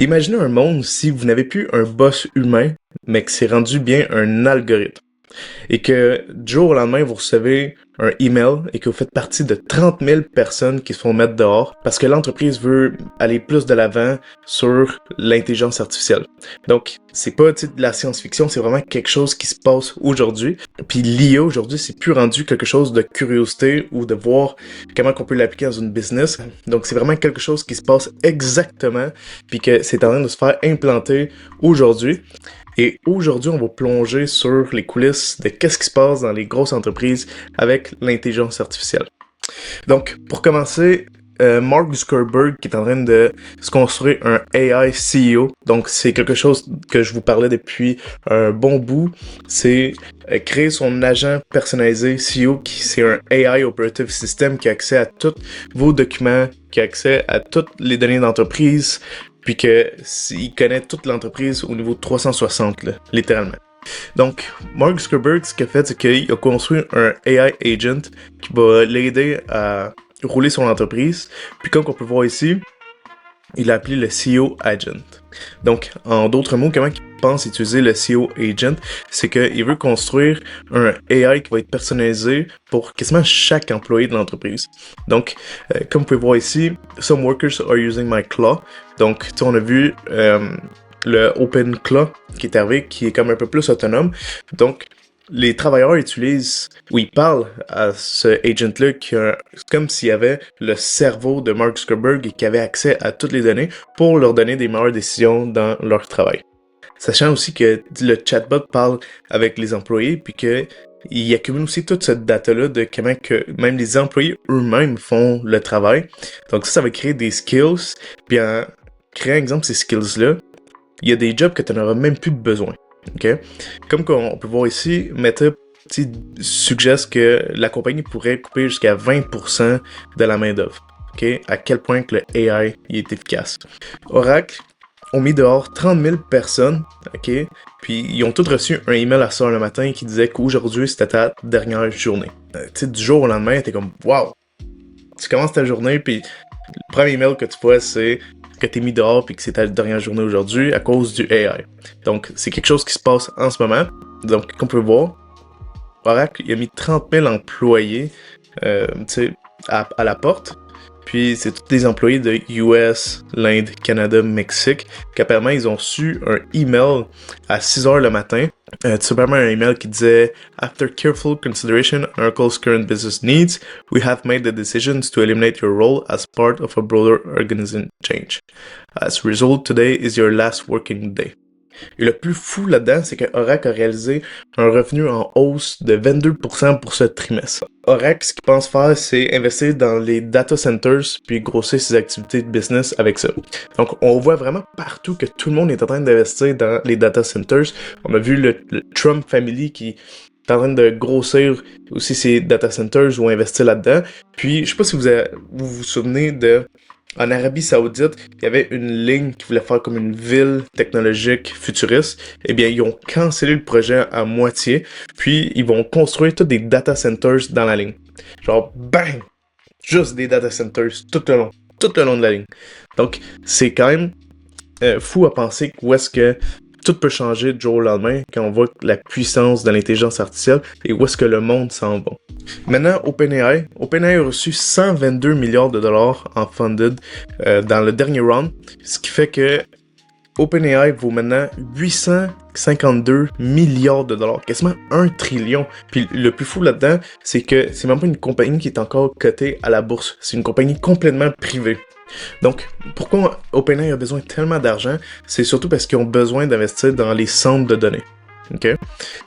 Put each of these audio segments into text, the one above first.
Imaginez un monde si vous n'avez plus un boss humain, mais que c'est rendu bien un algorithme. Et que du jour au lendemain, vous recevez un email et que vous faites partie de 30 000 personnes qui se font mettre dehors parce que l'entreprise veut aller plus de l'avant sur l'intelligence artificielle. Donc, c'est pas de la science-fiction, c'est vraiment quelque chose qui se passe aujourd'hui. Puis l'IA aujourd'hui, c'est plus rendu quelque chose de curiosité ou de voir comment on peut l'appliquer dans une business. Donc, c'est vraiment quelque chose qui se passe exactement puis que c'est en train de se faire implanter aujourd'hui. Et aujourd'hui, on va plonger sur les coulisses de qu'est-ce qui se passe dans les grosses entreprises avec l'intelligence artificielle. Donc, pour commencer, Mark Zuckerberg qui est en train de se construire un AI CEO. Donc, c'est quelque chose que je vous parlais depuis un bon bout. C'est créer son agent personnalisé CEO qui c'est un AI Operative System qui a accès à tous vos documents, qui a accès à toutes les données d'entreprise, puis qu'il connaît toute l'entreprise au niveau 360, là, littéralement. Donc, Mark Zuckerberg, ce qu'il a fait, c'est qu'il a construit un AI agent qui va l'aider à rouler son entreprise. Puis comme on peut voir ici, il a appelé le CEO Agent. Donc, en d'autres mots, comment il pense utiliser le CEO Agent, c'est qu'il veut construire un AI qui va être personnalisé pour quasiment chaque employé de l'entreprise. Donc, comme vous pouvez voir ici, some workers are using my claw. Donc, on a vu le Open Claw qui est arrivé, qui est comme un peu plus autonome. Donc, les travailleurs utilisent, ou ils parlent à ce agent-là comme s'il y avait le cerveau de Mark Zuckerberg et qui avait accès à toutes les données pour leur donner des meilleures décisions dans leur travail. Sachant aussi que le chatbot parle avec les employés puis que il accumule aussi toute cette data-là de comment que même les employés eux-mêmes font le travail. Donc ça va créer des skills, puis en créant, exemple, ces skills-là, il y a des jobs que tu n'auras même plus besoin. Okay? Comme on peut voir ici, Meta suggère que la compagnie pourrait couper jusqu'à 20% de la main-d'œuvre. Okay? À quel point que le AI est efficace. Oracle ont mis dehors 30 000 personnes, okay? Puis ils ont tous reçu un email à 6h le matin qui disait qu'aujourd'hui c'était ta dernière journée. Du jour au lendemain, t'es comme wow! Tu commences ta journée, puis le premier email que tu vois, c'est que t'es mis dehors puis que c'est ta dernière journée aujourd'hui à cause du AI. Donc, c'est quelque chose qui se passe en ce moment. Donc, comme on peut voir, Oracle, il a mis 30 000 employés à la porte. Puis, c'est tous des employés de US, l'Inde, Canada, Mexique, qu'apparemment, ils ont reçu un email à 6h le matin. Tout simplement un email qui disait « After careful consideration of Oracle's current business needs, we have made the decisions to eliminate your role as part of a broader organization change. As a result, today is your last working day. » Et le plus fou là-dedans, c'est que Oracle a réalisé un revenu en hausse de 22% pour ce trimestre. Oracle, ce qu'il pense faire, c'est investir dans les data centers puis grossir ses activités de business avec ça. Donc, on voit vraiment partout que tout le monde est en train d'investir dans les data centers. On a vu le Trump Family qui est en train de grossir aussi ses data centers ou investir là-dedans. Puis, je sais pas si vous souvenez de... En Arabie Saoudite, il y avait une ligne qui voulait faire comme une ville technologique futuriste. Eh bien, ils ont cancellé le projet à moitié, puis ils vont construire tous des data centers dans la ligne. Genre, bang! Juste des data centers tout le long de la ligne. Donc, c'est quand même fou à penser où est-ce que tout peut changer du jour au lendemain quand on voit la puissance de l'intelligence artificielle et où est-ce que le monde s'en va. Maintenant, OpenAI a reçu 122 milliards de dollars en funded dans le dernier round, ce qui fait que OpenAI vaut maintenant 852 milliards de dollars, quasiment 1 trillion. Puis le plus fou là-dedans, c'est que c'est même pas une compagnie qui est encore cotée à la bourse, c'est une compagnie complètement privée. Donc, pourquoi OpenAI a besoin tellement d'argent? C'est surtout parce qu'ils ont besoin d'investir dans les centres de données. Okay?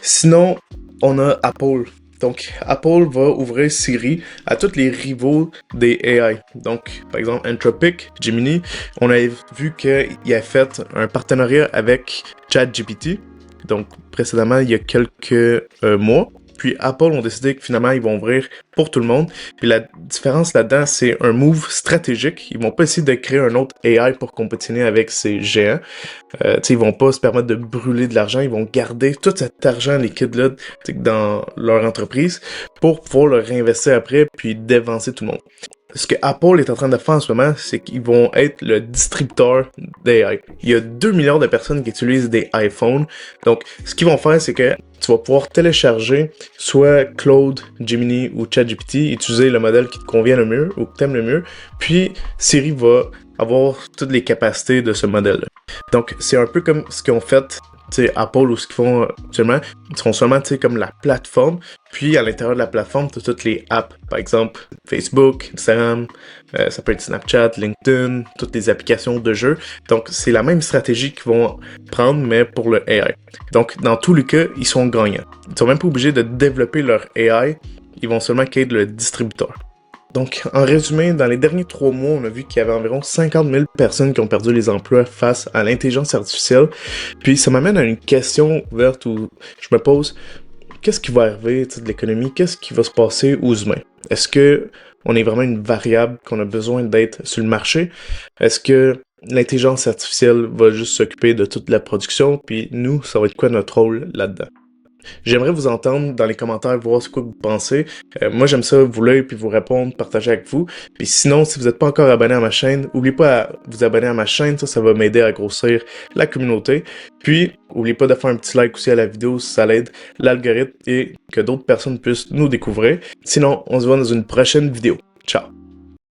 Sinon, on a Apple. Donc, Apple va ouvrir Siri à tous les rivaux des AI. Donc, par exemple, Anthropic, Gemini, on a vu qu'il a fait un partenariat avec ChatGPT. Donc, précédemment, il y a quelques mois. Puis Apple ont décidé que finalement, ils vont ouvrir pour tout le monde. Puis la différence là-dedans, c'est un move stratégique. Ils vont pas essayer de créer un autre AI pour compétitionner avec ces géants. Ils vont pas se permettre de brûler de l'argent. Ils vont garder tout cet argent liquide-là dans leur entreprise pour pouvoir le réinvestir après puis dévancer tout le monde. Ce que Apple est en train de faire en ce moment, c'est qu'ils vont être le distributeur d'AI. Il y a 2 milliards de personnes qui utilisent des iPhones. Donc, ce qu'ils vont faire, c'est que tu vas pouvoir télécharger soit Claude, Gemini ou ChatGPT, utiliser le modèle qui te convient le mieux ou que tu aimes le mieux, puis Siri va avoir toutes les capacités de ce modèle-là. Donc, c'est un peu comme ce qu'ils ont fait, tu sais, Apple ou ce qu'ils font actuellement. Ils font seulement, tu sais, comme la plateforme, puis à l'intérieur de la plateforme, tu as toutes les apps, par exemple Facebook, Instagram, ça peut être Snapchat, LinkedIn, toutes les applications de jeux. Donc, c'est la même stratégie qu'ils vont prendre, mais pour le AI. Donc, dans tous les cas, ils sont gagnants. Ils sont même pas obligés de développer leur AI, ils vont seulement être le distributeur. Donc, en résumé, dans les derniers 3 mois, on a vu qu'il y avait environ 50 000 personnes qui ont perdu les emplois face à l'intelligence artificielle. Puis, ça m'amène à une question ouverte où je me pose, qu'est-ce qui va arriver de l'économie? Qu'est-ce qui va se passer aux humains? Est-ce que on est vraiment une variable qu'on a besoin d'être sur le marché? Est-ce que l'intelligence artificielle va juste s'occuper de toute la production? Puis nous, ça va être quoi notre rôle là-dedans? J'aimerais vous entendre dans les commentaires, voir ce que vous pensez. Moi, j'aime ça vous lire puis vous répondre, partager avec vous. Puis sinon, si vous n'êtes pas encore abonné à ma chaîne, n'oubliez pas à vous abonner à ma chaîne, ça va m'aider à grossir la communauté. Puis, n'oubliez pas de faire un petit like aussi à la vidéo, ça l'aide l'algorithme et que d'autres personnes puissent nous découvrir. Sinon, on se voit dans une prochaine vidéo. Ciao!